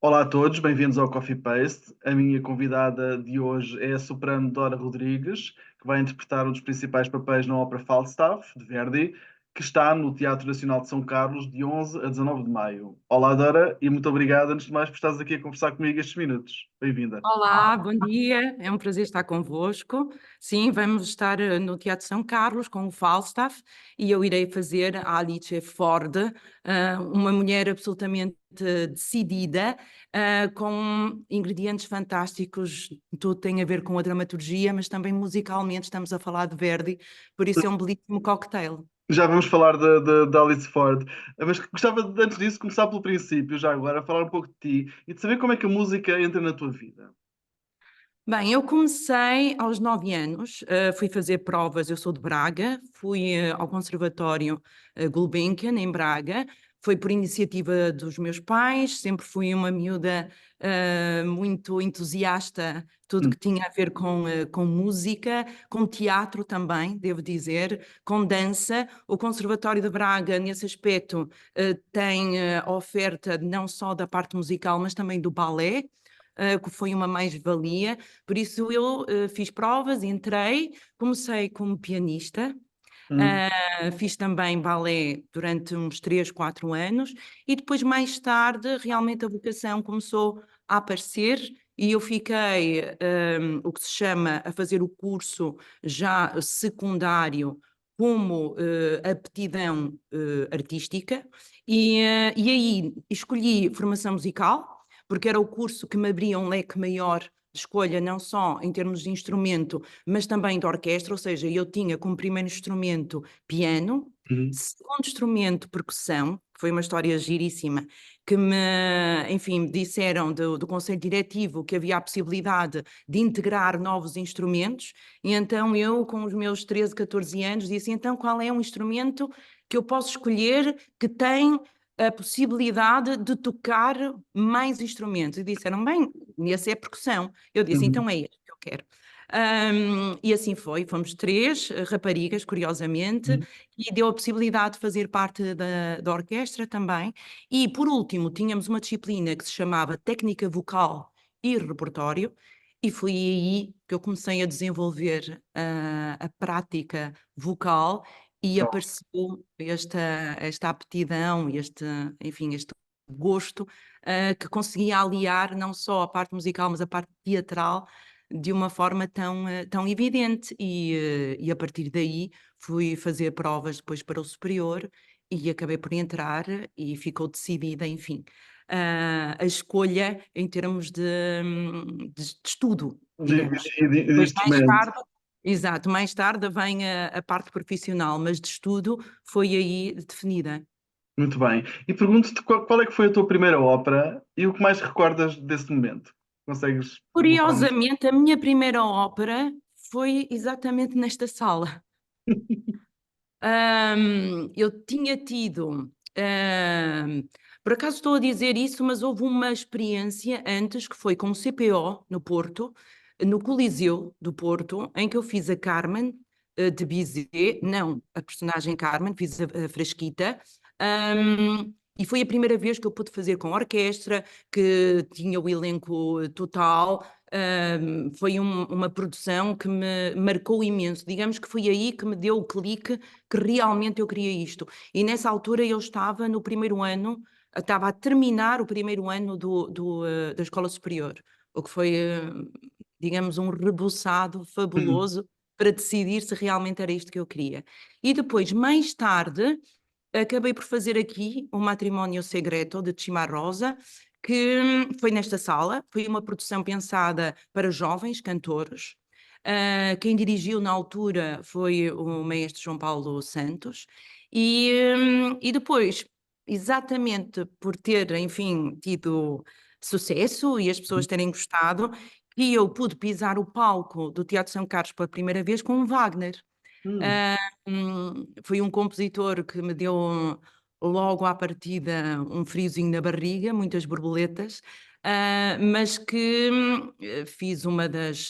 Olá a todos, bem-vindos ao Coffee Paste. A minha convidada de hoje é a soprano Dora Rodrigues, que vai interpretar um dos principais papéis na ópera Falstaff, de Verdi, que está no Teatro Nacional de São Carlos de 11 a 19 de maio. Olá, Dora, e muito obrigado, antes de mais, por estares aqui a conversar comigo estes minutos. Bem-vinda. Olá, bom dia, é um prazer estar convosco. Sim, vamos estar no Teatro São Carlos com o Falstaff e eu irei fazer a Alice Ford, uma mulher absolutamente decidida, com ingredientes fantásticos. Tudo tem a ver com a dramaturgia, mas também musicalmente estamos a falar de Verdi, por isso é um belíssimo cocktail. Já vamos falar da Alice Ford, mas gostava, antes disso, começar pelo princípio, já agora, falar um pouco de ti e de saber como é que a música entra na tua vida. Bem, eu comecei aos 9 anos, fui fazer provas, eu sou de Braga, fui ao Conservatório Gulbenkian, em Braga, foi por iniciativa dos meus pais, sempre fui uma miúda muito entusiasta, tudo Hum. que tinha a ver com música, com teatro também, devo dizer, com dança. O Conservatório de Braga, nesse aspecto, tem a oferta não só da parte musical, mas também do balé, que foi uma mais-valia. Por isso eu fiz provas, entrei, comecei como pianista, Hum. fiz também balé durante uns 3, 4 anos e depois mais tarde realmente a vocação começou a aparecer e eu fiquei, o que se chama a fazer o curso já secundário como aptidão artística e aí escolhi formação musical, porque era o curso que me abria um leque maior de escolha, não só em termos de instrumento, mas também de orquestra, ou seja, eu tinha como primeiro instrumento piano, Uhum. segundo instrumento percussão, que foi uma história giríssima, que me, enfim, me disseram do conselho diretivo que havia a possibilidade de integrar novos instrumentos, e então eu, com os meus 13, 14 anos, disse, então qual é um instrumento que eu posso escolher que tem a possibilidade de tocar mais instrumentos. E disseram, bem, esse é percussão. Eu disse, Uhum. então é este que eu quero. E assim foi, fomos 3 raparigas, curiosamente, Uhum. e deu a possibilidade de fazer parte da orquestra também. E, por último, tínhamos uma disciplina que se chamava Técnica Vocal e Repertório, e foi aí que eu comecei a desenvolver a prática vocal e apareceu esta aptidão, enfim, este gosto, que conseguia aliar não só a parte musical, mas a parte teatral de uma forma tão evidente e a partir daí fui fazer provas depois para o superior e acabei por entrar e ficou decidida, enfim, a escolha em termos de estudo, De, digamos. de Depois mais instrumento. tarde exato, mais tarde vem a parte profissional, mas de estudo foi aí definida. Muito bem. E pergunto-te qual é que foi a tua primeira ópera e o que mais recordas desse momento? Consegues relembrar-nos? Curiosamente, a minha primeira ópera foi exatamente nesta sala. Eu tinha tido, por acaso estou a dizer isso, mas houve uma experiência antes que foi com o CPO no Porto, no Coliseu do Porto, em que eu fiz a Carmen, de Bizet, não a personagem Carmen, fiz a Frasquita, e foi a primeira vez que eu pude fazer com orquestra, que tinha o elenco total. Foi uma produção que me marcou imenso. Digamos que foi aí que me deu o clique que realmente eu queria isto. E nessa altura eu estava no primeiro ano, estava a terminar o primeiro ano da Escola Superior, o que foi, digamos, um rebuçado Hum. fabuloso para decidir se realmente era isto que eu queria. E depois, mais tarde, acabei por fazer aqui o Matrimónio Segreto de Cimarosa, que foi nesta sala, foi uma produção pensada para jovens cantores. Quem dirigiu na altura foi o maestro João Paulo Santos, e depois, exatamente por ter, enfim, tido sucesso e as pessoas terem gostado, que eu pude pisar o palco do Teatro São Carlos pela primeira vez com o Wagner. Hum. Foi um compositor que me deu logo à partida um friozinho na barriga, muitas borboletas, mas que fiz uma das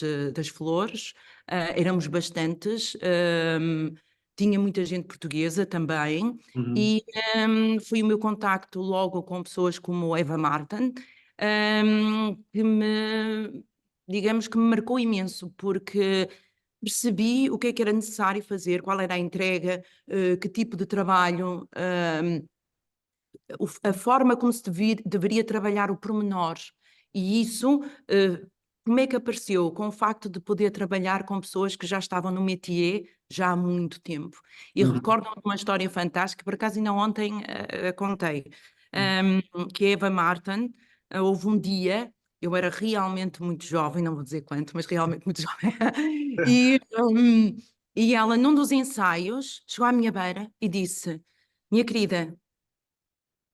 flores, éramos bastantes, tinha muita gente portuguesa também, Uhum. e foi o meu contacto logo com pessoas como Eva Martin, digamos que me marcou imenso, porque percebi o que era necessário fazer, qual era a entrega, que tipo de trabalho, a forma como se deveria trabalhar o pormenor. E isso, como é que apareceu? Com o facto de poder trabalhar com pessoas que já estavam no métier já há muito tempo. E Uhum. recordo uma história fantástica, por acaso ainda ontem a contei, que é Eva Martin. Houve um dia, eu era realmente muito jovem, não vou dizer quanto, mas realmente muito jovem, e, e ela, num dos ensaios, chegou à minha beira e disse: Minha querida,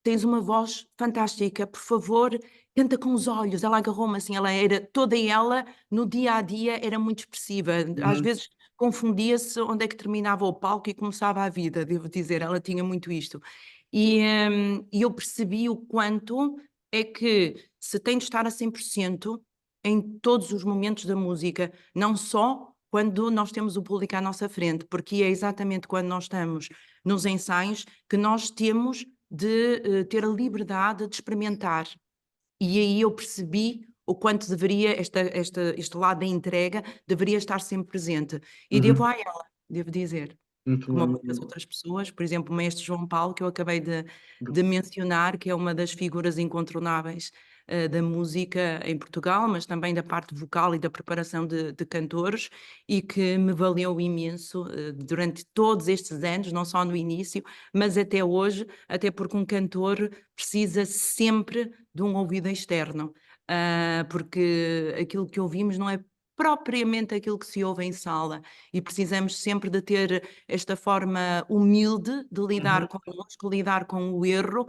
tens uma voz fantástica, por favor, canta com os olhos. Ela agarrou-me assim, toda ela, no dia a dia, era muito expressiva. Às Uhum. vezes confundia-se onde é que terminava o palco e começava a vida, devo dizer, ela tinha muito isto. E eu percebi o quanto é que se tem de estar a 100% em todos os momentos da música, não só quando nós temos o público à nossa frente, porque é exatamente quando nós estamos nos ensaios que nós temos de ter a liberdade de experimentar. E aí eu percebi o quanto deveria, este lado da entrega, deveria estar sempre presente. E devo Uhum. a ela, devo dizer, Muito como a bem. muitas outras pessoas, por exemplo, o mestre João Paulo, que eu acabei de mencionar, que é uma das figuras incontornáveis da música em Portugal, mas também da parte vocal e da preparação de cantores, e que me valeu imenso durante todos estes anos, não só no início, mas até hoje, até porque um cantor precisa sempre de um ouvido externo, porque aquilo que ouvimos não é propriamente aquilo que se ouve em sala, e precisamos sempre de ter esta forma humilde de lidar Uhum. connosco, lidar com o erro,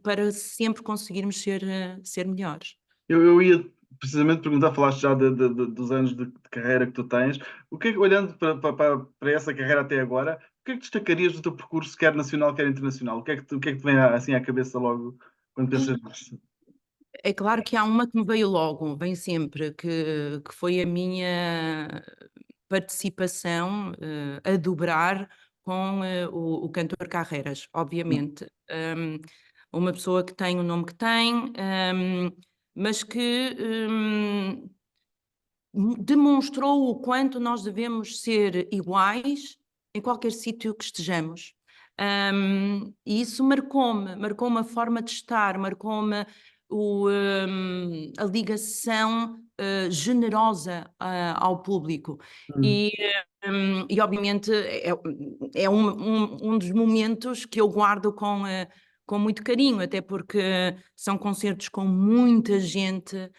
para sempre conseguirmos ser melhores. Eu ia precisamente perguntar, falaste já dos anos de carreira que tu tens. O que é que, olhando para essa carreira até agora, o que é que destacarias do teu percurso, quer nacional, quer internacional? O que é que te vem assim à cabeça logo quando pensas nisso? É claro que há uma que me veio logo, vem sempre, que foi a minha participação a dobrar com o cantor Carreiras, obviamente. Uma pessoa que tem o nome que tem, mas que demonstrou o quanto nós devemos ser iguais em qualquer sítio que estejamos. E isso marcou-me a forma de estar, marcou-me a ligação generosa ao público. Uhum. E obviamente é um dos momentos que eu guardo com muito carinho, até porque são concertos com muita gente,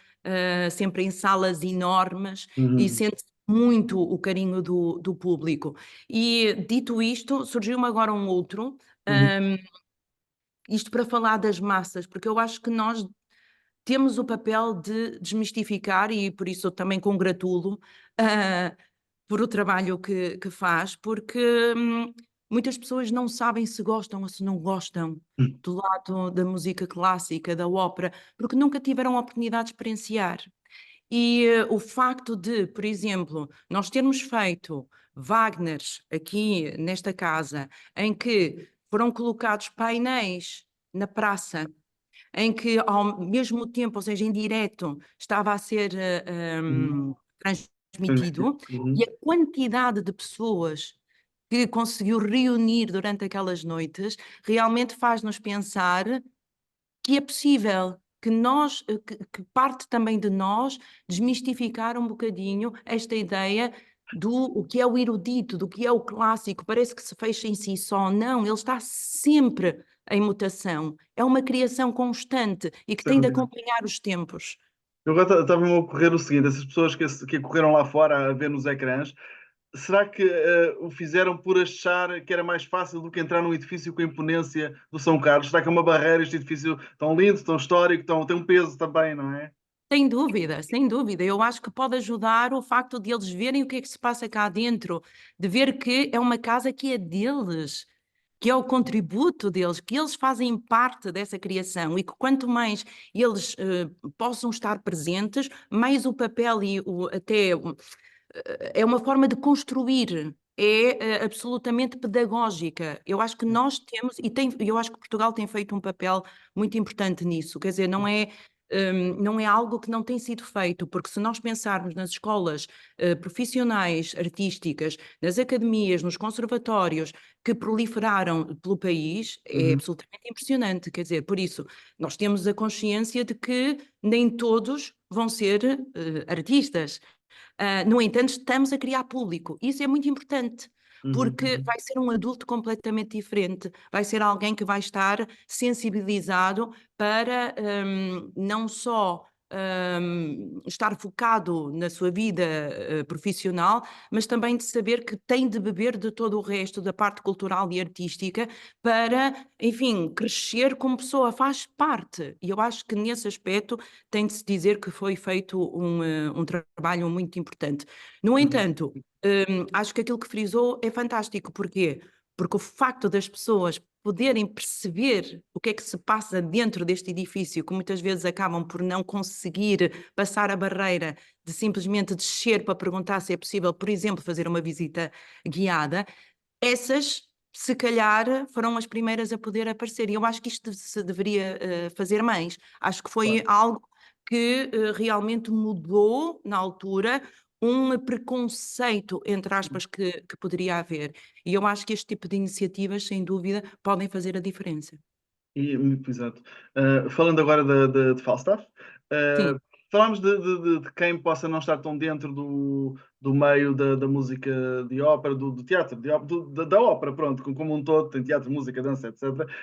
sempre em salas enormes, e Uhum. sente muito o carinho do público. E dito isto, surgiu-me agora um outro, Uhum. um, isto para falar das massas, porque eu acho que nós temos o papel de desmistificar, e por isso eu também congratulo por o trabalho que faz, porque muitas pessoas não sabem se gostam ou se não gostam Uhum. do lado da música clássica, da ópera, porque nunca tiveram a oportunidade de experienciar. E o facto de, por exemplo, nós termos feito Wagners aqui nesta casa, em que foram colocados painéis na praça, em que ao mesmo tempo, ou seja, em direto, estava a ser Uhum. transmitido, e Uhum. a quantidade de pessoas que conseguiu reunir durante aquelas noites realmente faz-nos pensar que é possível, que nós, que parte também de nós desmistificar um bocadinho esta ideia do o que é o erudito, do que é o clássico, parece que se fecha em si só. Não, ele está sempre em mutação. É uma criação constante e que tem de Certo. acompanhar os tempos. Eu agora estava-me a ocorrer o seguinte: essas pessoas que correram lá fora a ver nos ecrãs, será que o fizeram por achar que era mais fácil do que entrar num edifício com a imponência do São Carlos? Será que é uma barreira este edifício tão lindo, tão histórico, tem um peso também, não é? Sem dúvida, sem dúvida. Eu acho que pode ajudar o facto de eles verem o que é que se passa cá dentro, de ver que é uma casa que é deles, que é o contributo deles, que eles fazem parte dessa criação, e que quanto mais eles possam estar presentes, mais o papel é uma forma de construir, é absolutamente pedagógica. Eu acho que nós temos, eu acho que Portugal tem feito um papel muito importante nisso, quer dizer, não é. não é algo que não tem sido feito, porque se nós pensarmos nas escolas profissionais, artísticas, nas academias, nos conservatórios que proliferaram pelo país, é Uhum. absolutamente impressionante. Quer dizer, por isso, nós temos a consciência de que nem todos vão ser artistas. No entanto, estamos a criar público. Isso é muito importante, porque Uhum. vai ser um adulto completamente diferente, vai ser alguém que vai estar sensibilizado para não só estar focado na sua vida profissional, mas também de saber que tem de beber de todo o resto da parte cultural e artística para, enfim, crescer como pessoa, faz parte. E eu acho que nesse aspecto tem de se dizer que foi feito um trabalho muito importante. No Uhum. entanto, acho que aquilo que frisou é fantástico. Porquê? Porque o facto das pessoas poderem perceber o que é que se passa dentro deste edifício, que muitas vezes acabam por não conseguir passar a barreira de simplesmente descer para perguntar se é possível, por exemplo, fazer uma visita guiada, essas, se calhar, foram as primeiras a poder aparecer. E eu acho que isto se deveria fazer mais. Acho que foi Claro. algo que realmente mudou, na altura, um preconceito, entre aspas, que poderia haver. E eu acho que este tipo de iniciativas, sem dúvida, podem fazer a diferença. Exato. Falando agora de Falstaff, Sim. falámos de quem possa não estar tão dentro do meio da música de ópera, do teatro, da ópera, pronto, como um todo, tem teatro, música, dança, etc.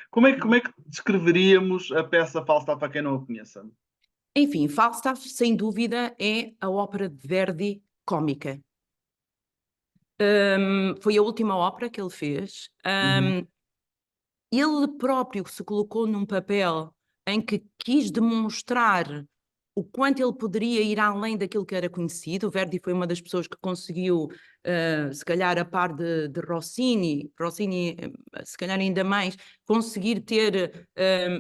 Como é que descreveríamos a peça Falstaff para quem não a conheça? Enfim, Falstaff, sem dúvida, é a ópera de Verdi cómica. Foi a última ópera que ele fez. Uhum. Ele próprio se colocou num papel em que quis demonstrar o quanto ele poderia ir além daquilo que era conhecido. O Verdi foi uma das pessoas que conseguiu, se calhar a par de Rossini, se calhar ainda mais, conseguir ter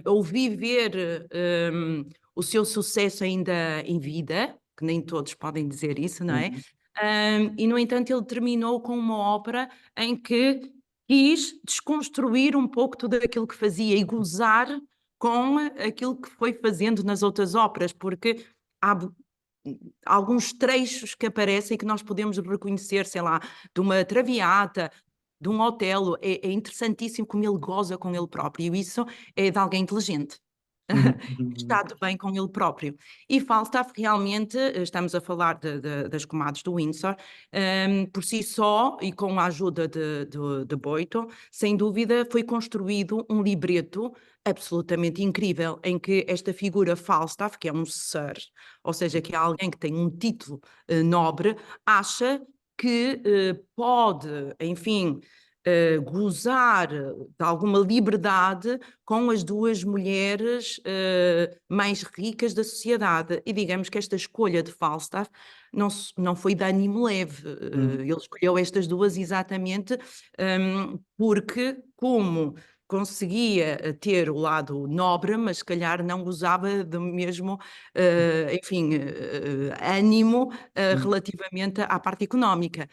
ou viver o seu sucesso ainda em vida, que nem todos podem dizer isso, não é? Uhum. E, no entanto, ele terminou com uma ópera em que quis desconstruir um pouco tudo aquilo que fazia e gozar com aquilo que foi fazendo nas outras óperas, porque há alguns trechos que aparecem que nós podemos reconhecer, sei lá, de uma Traviata, de um Otelo. É interessantíssimo como ele goza com ele próprio, e isso é de alguém inteligente. Uhum. Está Uhum. de bem com ele próprio. E Falstaff realmente, estamos a falar das comadres do Windsor, por si só e com a ajuda de Boyton, sem dúvida foi construído um libreto absolutamente incrível, em que esta figura Falstaff, que é um Sir, ou seja, que é alguém que tem um título nobre, acha que pode, enfim, gozar de alguma liberdade com as duas mulheres mais ricas da sociedade. E digamos que esta escolha de Falstaff não foi de ânimo leve. Uhum. Ele escolheu estas duas exatamente porque, como conseguia ter o lado nobre, mas se calhar não gozava do mesmo, enfim, ânimo Uhum. relativamente à parte económica.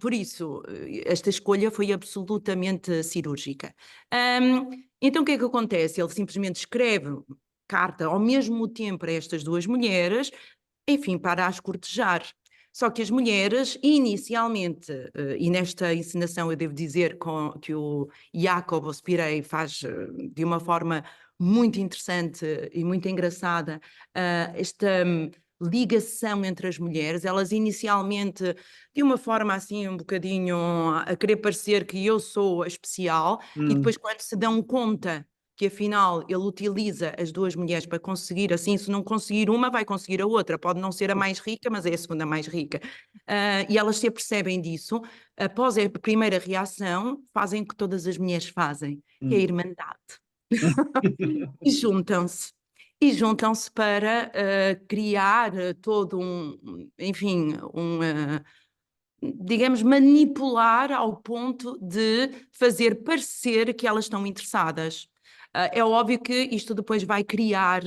Por isso, esta escolha foi absolutamente cirúrgica. Então, o que é que acontece? Ele simplesmente escreve carta ao mesmo tempo a estas duas mulheres, enfim, para as cortejar. Só que as mulheres, inicialmente, e nesta encenação eu devo dizer que o Jacob Ospirei faz de uma forma muito interessante e muito engraçada esta ligação entre as mulheres. Elas inicialmente, de uma forma assim um bocadinho a querer parecer que eu sou a especial, e Uhum. depois quando se dão conta que afinal ele utiliza as duas mulheres para conseguir, assim, se não conseguir uma, vai conseguir a outra. Pode não ser a mais rica, mas é a segunda mais rica. E elas se apercebem disso. Após a primeira reação, fazem o que todas as mulheres fazem, que é a Uhum. irmandade. E juntam-se. E juntam-se para criar todo enfim, digamos, manipular ao ponto de fazer parecer que elas estão interessadas. É óbvio que isto depois vai criar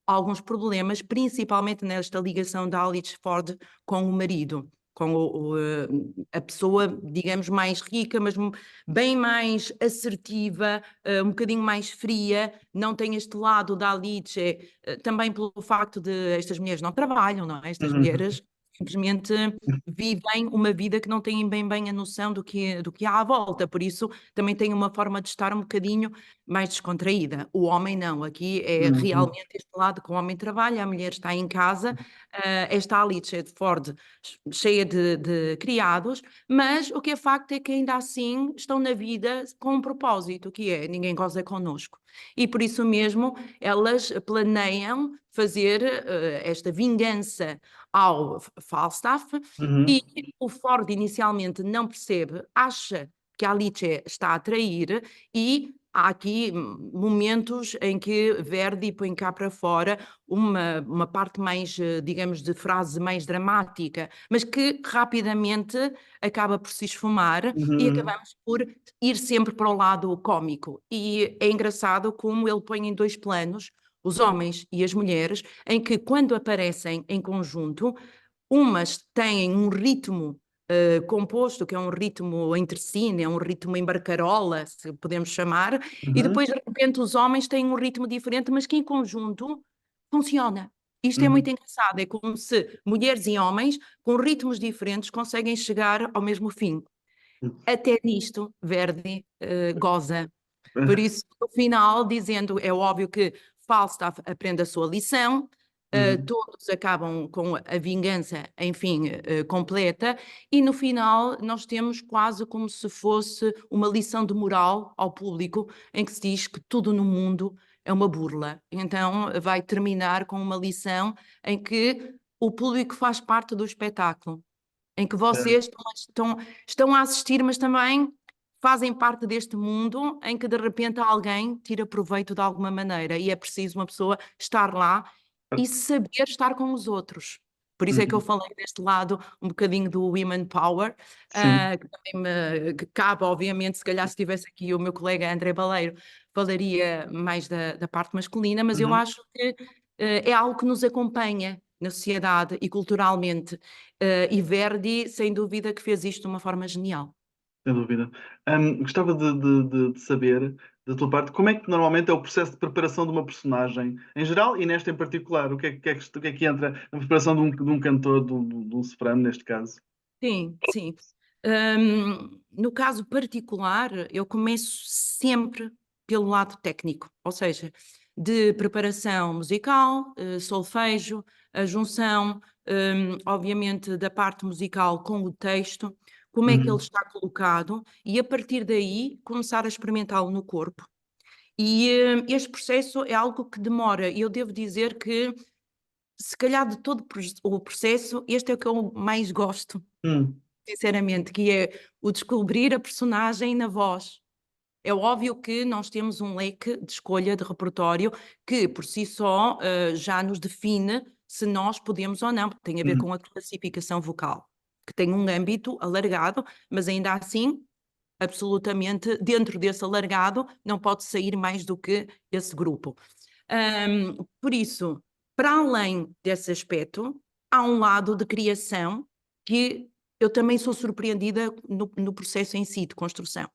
alguns problemas, principalmente nesta ligação da Alice Ford com o marido. com a pessoa, digamos, mais rica, mas bem mais assertiva, um bocadinho mais fria, não tem este lado da Alice, também pelo facto de estas mulheres não trabalham, não é? Estas mulheres simplesmente vivem uma vida que não têm bem a noção do que há à volta, por isso também têm uma forma de estar um bocadinho mais descontraída. O homem não, aqui é realmente este lado que o homem trabalha, a mulher está em casa, esta Alice de Ford cheia de criados, mas o que é facto é que ainda assim estão na vida com um propósito, que é ninguém goza connosco. E por isso mesmo elas planeiam fazer esta vingança ao Falstaff e o Ford inicialmente não percebe, acha que a Alice está a trair e há aqui momentos em que Verdi põe cá para fora uma parte mais, digamos, de frase mais dramática, mas que rapidamente acaba por se esfumar e acabamos por ir sempre para o lado cômico. E é engraçado como ele põe em dois planos os homens e as mulheres, em que quando aparecem em conjunto, umas têm um ritmo composto, que é um ritmo entre si, é um ritmo em barcarola, se podemos chamar, e depois de repente os homens têm um ritmo diferente, mas que em conjunto funciona. Isto é muito engraçado, é como se mulheres e homens com ritmos diferentes conseguem chegar ao mesmo fim. Até nisto, Verdi goza. Por isso, no final, dizendo, é óbvio que Falstaff aprende a sua lição, todos acabam com a vingança, enfim, completa, e no final nós temos quase como se fosse uma lição de moral ao público, em que se diz que tudo no mundo é uma burla. Então vai terminar com uma lição em que o público faz parte do espetáculo, em que vocês estão a assistir, mas também fazem parte deste mundo em que de repente alguém tira proveito de alguma maneira e é preciso uma pessoa estar lá e saber estar com os outros. Por isso é que eu falei deste lado um bocadinho do Women Power, que também que cabe, obviamente, se calhar se tivesse aqui o meu colega André Baleiro, falaria mais da parte masculina, mas eu acho que é algo que nos acompanha na sociedade e culturalmente. E Verdi, sem dúvida, que fez isto de uma forma genial. Sem dúvida. Gostava de saber, da tua parte, como é que normalmente é o processo de preparação de uma personagem, em geral e nesta em particular? O que é que entra na preparação de um cantor, de um soprano, neste caso? Sim, sim. No caso particular, eu começo sempre pelo lado técnico, ou seja, de preparação musical, solfejo, a junção, obviamente, da parte musical com o texto, como é que ele está colocado, e a partir daí começar a experimentá-lo no corpo. E este processo é algo que demora, e eu devo dizer que, se calhar, de todo o processo, este é o que eu mais gosto, Hum, sinceramente, que é o descobrir a personagem na voz. É óbvio que nós temos um leque de escolha de repertório que, por si só, já nos define se nós podemos ou não, porque tem a ver hum, com a classificação vocal, que tem um âmbito alargado, mas ainda assim, absolutamente, dentro desse alargado, não pode sair mais do que esse grupo. Por isso, para além desse aspecto, há um lado de criação que eu também sou surpreendida no processo em si de construção.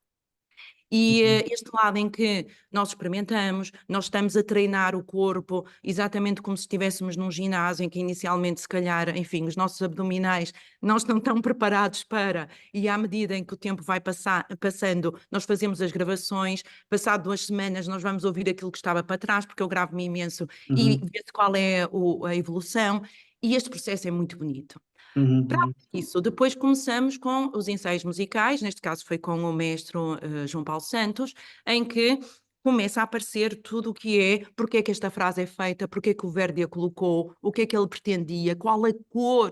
E este lado em que nós experimentamos, nós estamos a treinar o corpo exatamente como se estivéssemos num ginásio em que inicialmente, se calhar, enfim, os nossos abdominais não estão tão preparados para, e à medida em que o tempo vai passando, nós fazemos as gravações, passado 2 semanas nós vamos ouvir aquilo que estava para trás, porque eu gravo-me imenso, e ver qual é a evolução, e este processo é muito bonito. Para uhum, isso, depois começamos com os ensaios musicais, neste caso foi com o mestre João Paulo Santos, em que começa a aparecer tudo o que é, porque é que esta frase é feita, porque é que o Verdi a colocou, o que é que ele pretendia, qual a cor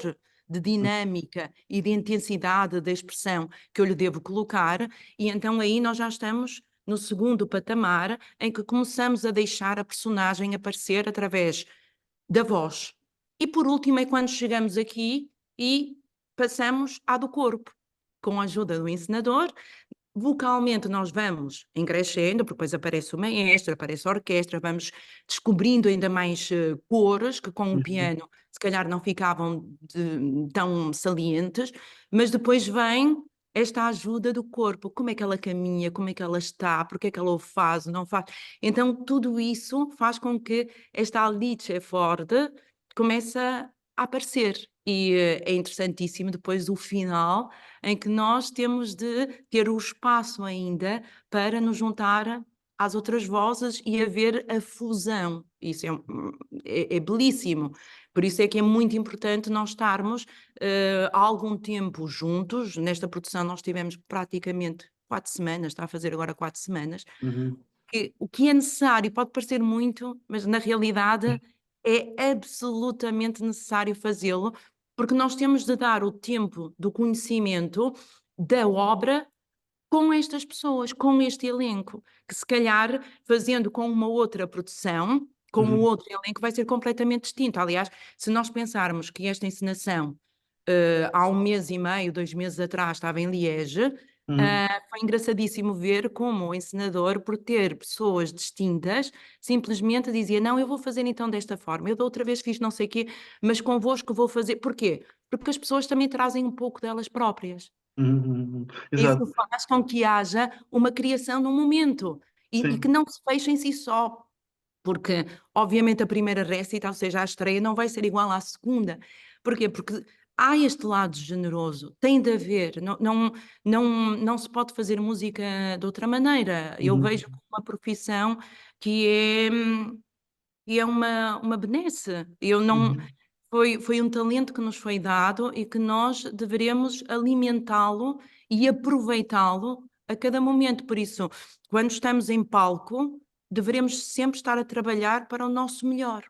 de dinâmica e de intensidade da expressão que eu lhe devo colocar, e então aí nós já estamos no segundo patamar, em que começamos a deixar a personagem aparecer através da voz. E por último é quando chegamos aqui e passamos à do corpo, com a ajuda do encenador, vocalmente nós vamos em crescendo, porque depois aparece o maestro, aparece a orquestra, vamos descobrindo ainda mais cores que com o Uhum. piano se calhar não ficavam tão salientes, mas depois vem esta ajuda do corpo, como é que ela caminha, como é que ela está, porque é que ela o faz, não faz. Então tudo isso faz com que esta Alice Ford comece a aparecer. E é interessantíssimo depois o final, em que nós temos de ter o espaço ainda para nos juntar às outras vozes e haver a fusão. Isso é belíssimo. Por isso é que é muito importante nós estarmos há algum tempo juntos. Nesta produção nós tivemos praticamente 4 semanas, está a fazer agora 4 semanas. Uhum. O que é necessário pode parecer muito, mas na realidade é absolutamente necessário fazê-lo, porque nós temos de dar o tempo do conhecimento da obra com estas pessoas, com este elenco, que se calhar fazendo com uma outra produção, com um Uhum. outro elenco, vai ser completamente distinto. Aliás, se nós pensarmos que esta encenação há 1 mês e meio, 2 meses atrás, estava em Liege, Uhum. foi engraçadíssimo ver como o encenador, por ter pessoas distintas, simplesmente dizia, não, eu vou fazer então desta forma, eu da outra vez fiz não sei o quê, mas convosco vou fazer. Porquê? Porque as pessoas também trazem um pouco delas próprias. Uhum. Uhum. Isso Exato. faz com que haja uma criação num momento e que Sim. não se feche em si só, porque obviamente a primeira récita, ou seja, a estreia, não vai ser igual à segunda. Porquê? Porque há este lado generoso, tem de haver, não se pode fazer música de outra maneira. Eu Uhum. vejo como uma profissão que é uma benesse. Eu não, Uhum. foi um talento que nos foi dado e que nós deveremos alimentá-lo e aproveitá-lo a cada momento. Por isso, quando estamos em palco, devemos sempre estar a trabalhar para o nosso melhor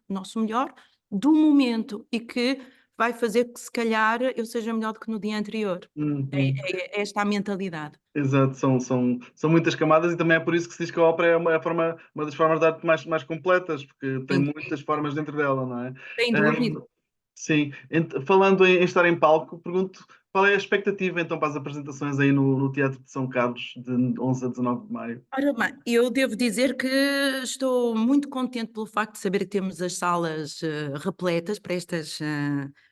do momento e que vai fazer que, se calhar, eu seja melhor do que no dia anterior. Uhum. É esta a mentalidade. Exato, são muitas camadas e também é por isso que se diz que a ópera é uma das formas de arte mais completas, porque tem Sim, muitas formas dentro dela, não é? sem dúvida. Sim, falando em estar em palco, pergunto qual é a expectativa então para as apresentações aí no Teatro de São Carlos de 11 a 19 de maio? Ora bem, eu devo dizer que estou muito contente pelo facto de saber que temos as salas repletas para estas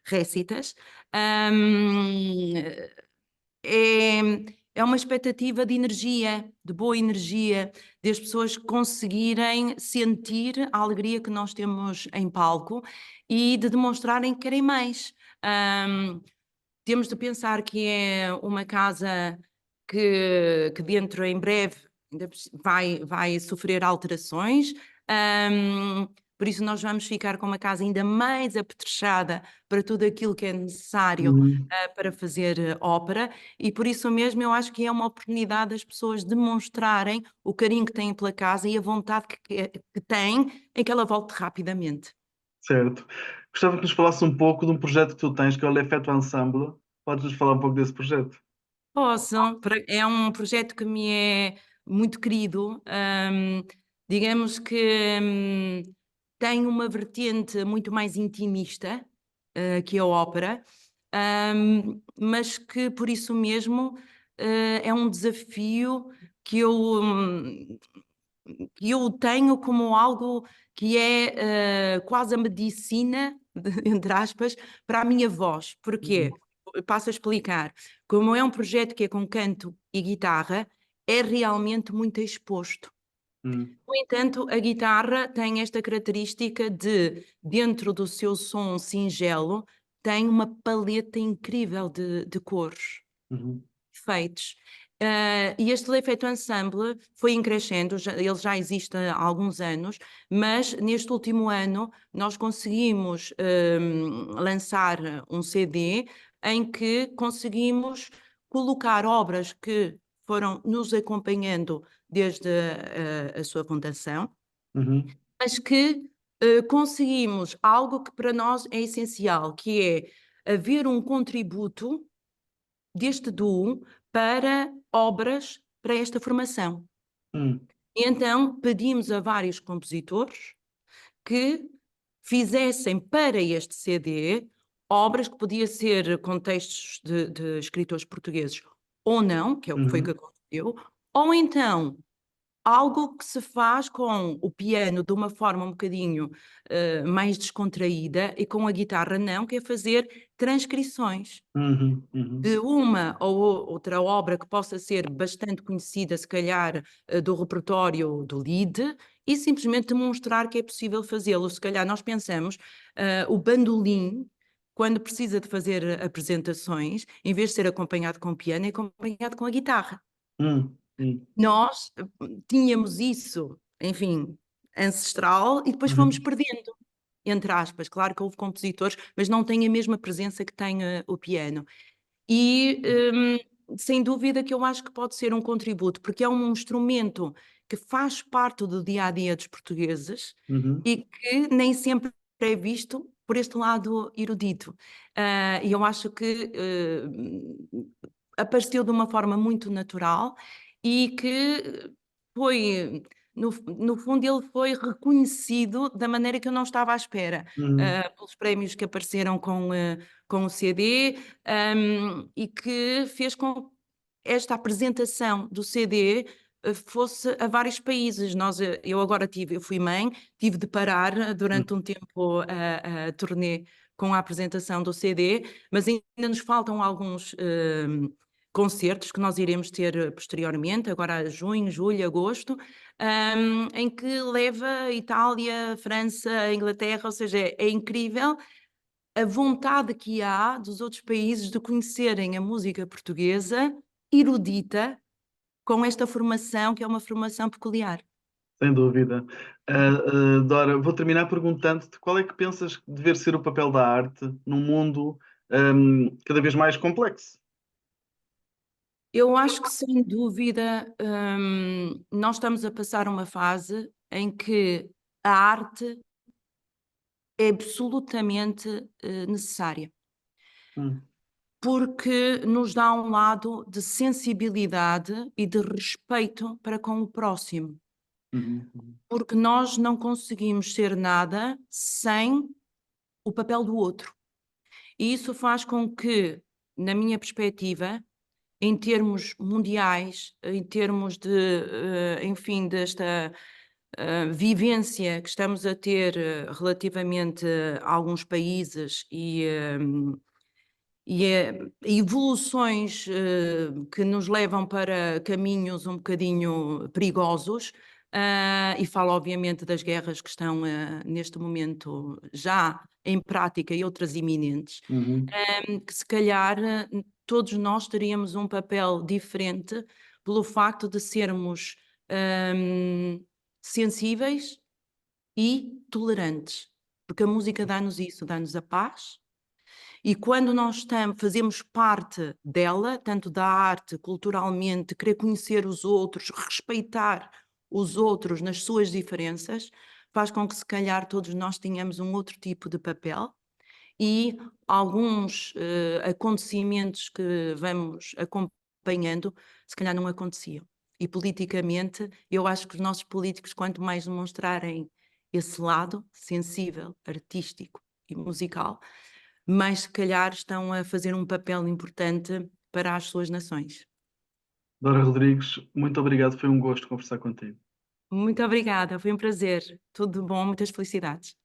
récitas. Ahm, é, é uma expectativa de energia, de boa energia, de as pessoas conseguirem sentir a alegria que nós temos em palco e de demonstrarem que querem mais. Temos de pensar que é uma casa que dentro, em breve, vai sofrer alterações, por isso nós vamos ficar com uma casa ainda mais apetrechada para tudo aquilo que é necessário Uhum. para fazer ópera, e por isso mesmo eu acho que é uma oportunidade das pessoas demonstrarem o carinho que têm pela casa e a vontade que têm em que ela volte rapidamente. Certo. Gostava que nos falasse um pouco de um projeto que tu tens, que é o L'Effet Ensemble. Podes nos falar um pouco desse projeto? Posso, é um projeto que me é muito querido. Digamos que tem uma vertente muito mais intimista, que a ópera, mas que por isso mesmo é um desafio que eu tenho como algo que é quase a medicina, entre aspas, para a minha voz. Porquê? Uhum. Eu passo a explicar. Como é um projeto que é com canto e guitarra, é realmente muito exposto. Uhum. No entanto, a guitarra tem esta característica de, dentro do seu som singelo, tem uma paleta incrível de cores, Uhum. efeitos. E este L'Effet Ensemble foi em crescendo, ele já existe há alguns anos, mas neste último ano nós conseguimos lançar um CD em que conseguimos colocar obras que foram nos acompanhando desde a sua fundação, Uhum. mas que conseguimos algo que para nós é essencial, que é haver um contributo deste duo para obras para esta formação. Uhum. E então pedimos a vários compositores que fizessem para este CD obras que podia ser com textos de escritores portugueses ou não, que foi o que Uhum. aconteceu, ou então algo que se faz com o piano de uma forma um bocadinho mais descontraída e com a guitarra não, que é fazer transcrições de uma ou outra obra que possa ser bastante conhecida, se calhar, do repertório do Lied, e simplesmente demonstrar que é possível fazê-lo. Se calhar nós pensamos, o bandolim, quando precisa de fazer apresentações, em vez de ser acompanhado com piano, é acompanhado com a guitarra. Nós tínhamos isso, enfim, ancestral, e depois fomos perdendo, entre aspas. Claro que houve compositores, mas não tem a mesma presença que tem o piano. E sem dúvida que eu acho que pode ser um contributo, porque é um instrumento que faz parte do dia a dia dos portugueses e que nem sempre é visto por este lado erudito. E eu acho que apareceu de uma forma muito natural e que foi, no fundo, ele foi reconhecido da maneira que eu não estava à espera, pelos prémios que apareceram com o CD, e que fez com que esta apresentação do CD fosse a vários países. Eu agora eu fui mãe, tive de parar durante um tempo a turnê com a apresentação do CD, mas ainda nos faltam alguns concertos que nós iremos ter posteriormente, agora junho, julho, agosto, em que leva Itália, França, Inglaterra, ou seja, é incrível a vontade que há dos outros países de conhecerem a música portuguesa erudita, com esta formação, que é uma formação peculiar. Sem dúvida. Dora, vou terminar perguntando-te qual é que pensas que dever ser o papel da arte num mundo cada vez mais complexo? Eu acho que, sem dúvida, nós estamos a passar uma fase em que a arte é absolutamente necessária, Hum, porque nos dá um lado de sensibilidade e de respeito para com o próximo, porque nós não conseguimos ser nada sem o papel do outro. E isso faz com que, na minha perspectiva, em termos mundiais, em termos de, enfim, desta vivência que estamos a ter relativamente a alguns países e evoluções que nos levam para caminhos um bocadinho perigosos, e falo obviamente das guerras que estão neste momento já em prática e outras iminentes, que se calhar todos nós teríamos um papel diferente pelo facto de sermos sensíveis e tolerantes, porque a música dá-nos isso, dá-nos a paz. E quando nós fazemos parte dela, tanto da arte, culturalmente, querer conhecer os outros, respeitar os outros nas suas diferenças, faz com que se calhar todos nós tenhamos um outro tipo de papel e alguns acontecimentos que vamos acompanhando, se calhar não aconteciam. E politicamente, eu acho que os nossos políticos, quanto mais demonstrarem esse lado sensível, artístico e musical, mais se calhar estão a fazer um papel importante para as suas nações. Dora Rodrigues, muito obrigado, foi um gosto conversar contigo. Muito obrigada, foi um prazer. Tudo bom, muitas felicidades.